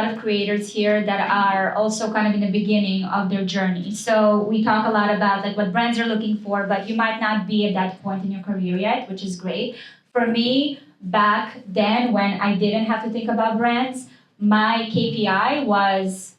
lot of creators here that are also kind of in the beginning of their journey. So we talk a lot about like what brands are looking for, but you might not be at that point in your career yet, which is great. For me, back then when I didn't have to think about brands, my KPI was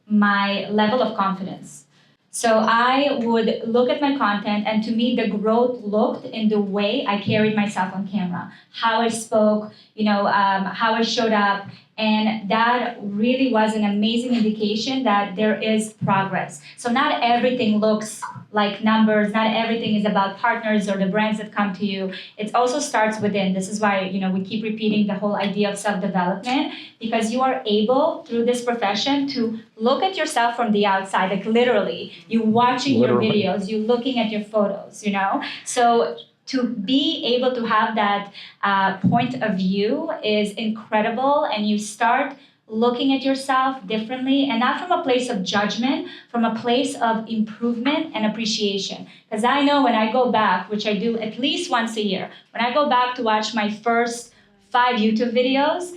my level of confidence. So I would look at my content, and to me, the growth looked in the way I carried myself on camera, how I spoke, how I showed up, and that really was an amazing indication that there is progress. So not everything looks like numbers, not everything is about partners or the brands that come to you. It also starts within. This is why we keep repeating the whole idea of self-development, because you are able through this profession to look at yourself from the outside, like literally, you watching your videos, you looking at your photos, So to be able to have that point of view is incredible, and you start looking at yourself differently, and not from a place of judgment, from a place of improvement and appreciation. Because I know when I go back, which I do at least once a year, when I go back to watch my first 5 YouTube videos,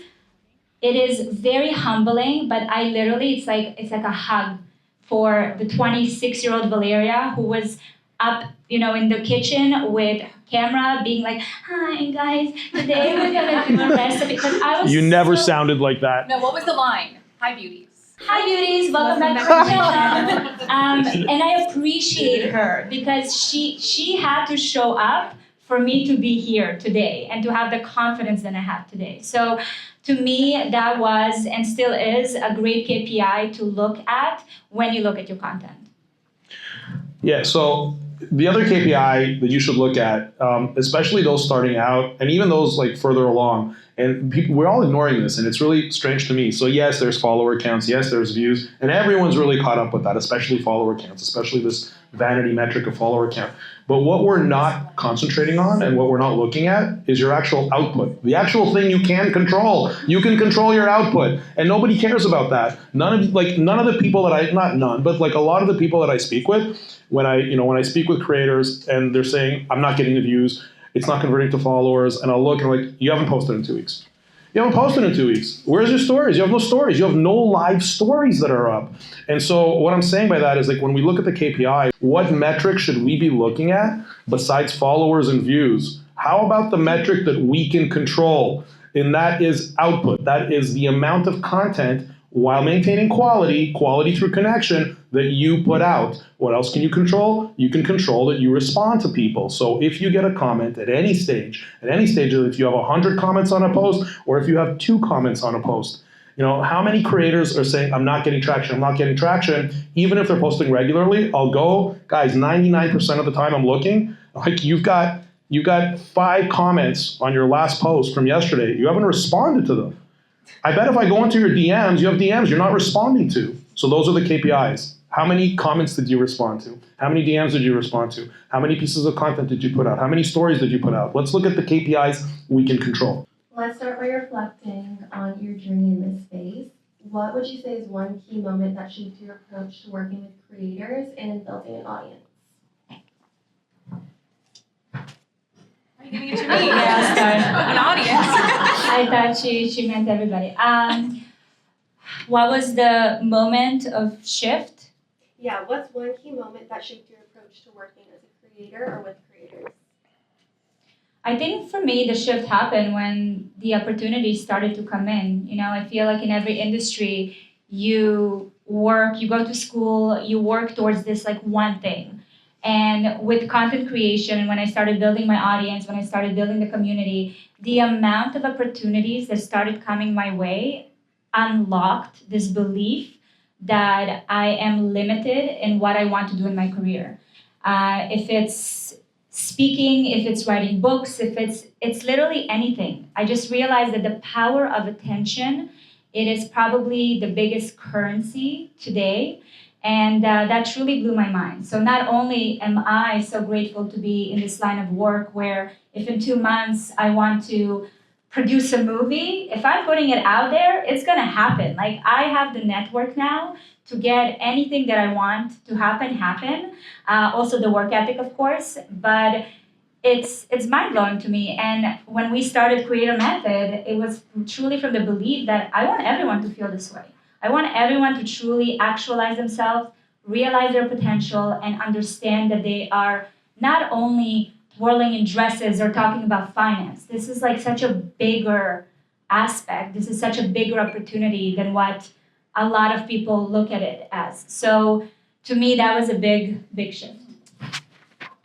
it is very humbling, but I literally, it's like a hug for the 26-year-old Valeria who was up, in the kitchen with camera being like, hi guys, today we're gonna do a recipe, because I was You never sounded like that. No, what was the line? Hi beauties. Hi beauties, welcome back to the channel. And I appreciate her because she had to show up for me to be here today and to have the confidence that I have today. So to me, that was and still is a great KPI to look at when you look at your content. Yeah, so the other KPI that you should look at, especially those starting out and even those like further along, and we're all ignoring this, and it's really strange to me. So yes, there's follower counts, yes, there's views, and everyone's really caught up with that, especially follower counts, especially this vanity metric of follower count. But what we're not concentrating on and what we're not looking at is your actual output. The actual thing you can control. You can control your output, and nobody cares about that. None of the people that not none, but like a lot of the people that I speak with, when I speak with creators and they're saying, I'm not getting the views, it's not converting to followers, and I'll look and I'm like, you haven't posted in 2 weeks. You haven't posted in 2 weeks. Where's your stories? You have no stories. You have no live stories that are up. And so what I'm saying by that is, like, when we look at the KPI, what metric should we be looking at besides followers and views? How about the metric that we can control? And that is output. That is the amount of content while maintaining quality through connection that you put out. What else can you control? You can control that you respond to people. So if you get a comment at any stage, if you have 100 comments on a post, or if you have 2 comments on a post, how many creators are saying, I'm not getting traction, even if they're posting regularly? I'll go, guys, 99% of the time I'm looking, like you've got 5 comments on your last post from yesterday. You haven't responded to them. I bet if I go into your DMs, you have DMs you're not responding to. So those are the KPIs. How many comments did you respond to? How many DMs did you respond to? How many pieces of content did you put out? How many stories did you put out? Let's look at the KPIs we can control. Let's start by reflecting on your journey in this space. What would you say is one key moment that shaped your approach to working with creators and building an audience? Are you giving it to me? Yeah, an audience. I thought she meant everybody. What was the moment of shift? Yeah, what's one key moment that shaped your approach to working as a creator or with creators? I think for me, the shift happened when the opportunities started to come in. I feel like in every industry, you work, you go to school, you work towards this like one thing. And with content creation, when I started building my audience, when I started building the community, the amount of opportunities that started coming my way unlocked this belief that I am limited in what I want to do in my career. If it's speaking, if it's writing books, if it's literally anything. I just realized that the power of attention, it is probably the biggest currency today. And that truly blew my mind. So not only am I so grateful to be in this line of work where if in 2 months I want to produce a movie, if I'm putting it out there, it's gonna happen. Like I have the network now to get anything that I want to happen. Also the work ethic, of course, but it's mind-blowing to me. And when we started Creator Method, it was truly from the belief that I want everyone to feel this way. I want everyone to truly actualize themselves, realize their potential, and understand that they are not only twirling in dresses or talking about finance. This is like such a bigger aspect. This is such a bigger opportunity than what a lot of people look at it as. So to me, that was a big shift.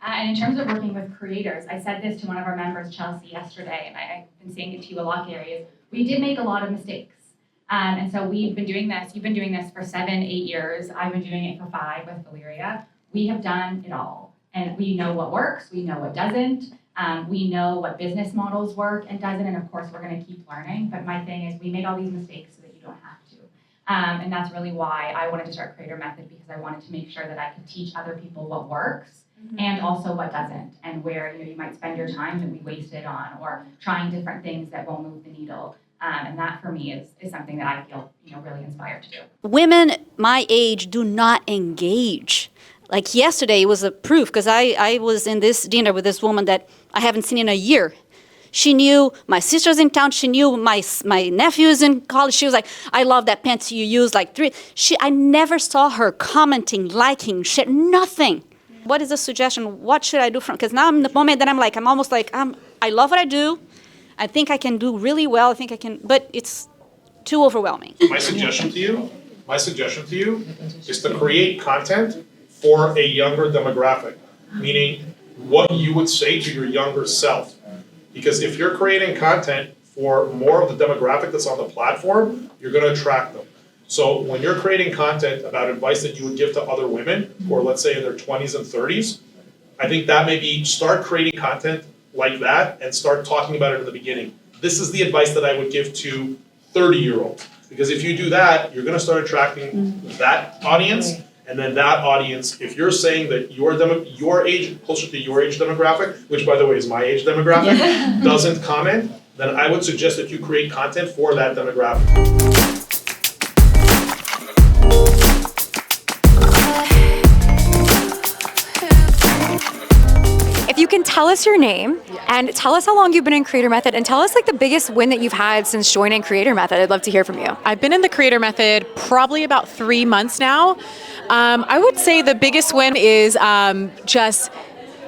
And in terms of working with creators, I said this to one of our members, Chelsea, yesterday, and I've been saying it to you a lot, Gary, is we did make a lot of mistakes. And so we've been doing this, you've been doing this for 7, 8 years. I've been doing it for 5 with Valeria. We have done it all. And we know what works, we know what doesn't. We know what business models work and doesn't, and of course we're gonna keep learning. But my thing is we made all these mistakes so that you don't have to. And that's really why I wanted to start Creator Method, because I wanted to make sure that I could teach other people what works and also what doesn't, and where you might spend your time that we wasted on, or trying different things that won't move the needle. And that for me is something that I feel really inspired to do. Women my age do not engage. Like yesterday, it was a proof, because I was in this dinner with this woman that I haven't seen in a year. She knew my sister's in town. She knew my nephew's in college. She was like, I love that pants you use, like 3. I never saw her commenting, liking, shit, nothing. What is the suggestion? What should I do from? Because now I'm in the moment that I'm almost like, I love what I do. I think I can do really well. I think I can, but it's too overwhelming. My suggestion to you is to create content for a younger demographic, meaning what you would say to your younger self. Because if you're creating content for more of the demographic that's on the platform, you're gonna attract them. So when you're creating content about advice that you would give to other women, who are let's say in their 20s and 30s, I think that maybe start creating content like that and start talking about it in the beginning. This is the advice that I would give to 30-year-olds. Because if you do that, you're gonna start attracting that audience. And then that audience, if you're saying that your age, closer to your age demographic, which by the way is my age demographic, doesn't comment, then I would suggest that you create content for that demographic. If you can tell us your name and tell us how long you've been in Creator Method, and tell us like the biggest win that you've had since joining Creator Method, I'd love to hear from you. I've been in the Creator Method probably about 3 months now. I would say the biggest win is just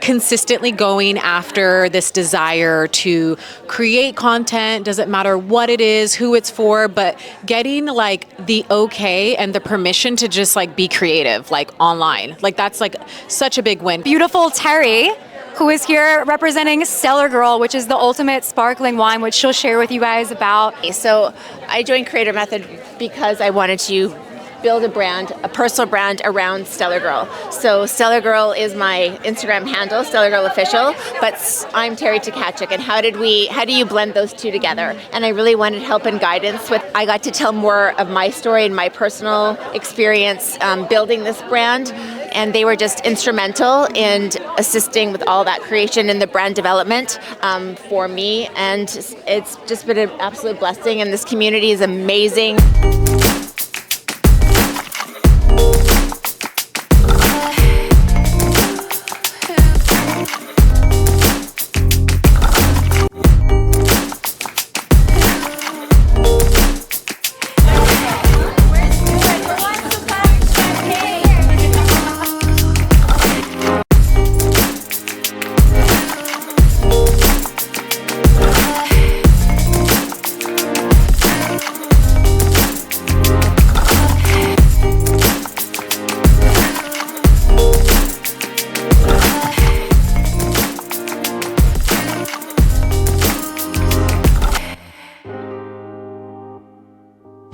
consistently going after this desire to create content. Doesn't matter what it is, who it's for, but getting like the okay and the permission to just like be creative, like online. Like that's like such a big win. Beautiful Terry, who is here representing Stellar Girl, which is the ultimate sparkling wine, which she'll share with you guys about. So I joined Creator Method because I wanted to build a brand, a personal brand around Stellar Girl. So Stellar Girl is my Instagram handle, Stellar Girl Official, but I'm Terry Tkachuk, and how do you blend those two together? And I really wanted help and guidance I got to tell more of my story and my personal experience building this brand, and they were just instrumental in assisting with all that creation and the brand development for me, and it's just been an absolute blessing, and this community is amazing.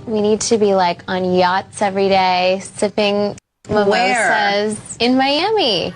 We need to be like on yachts every day, sipping mimosas in Miami.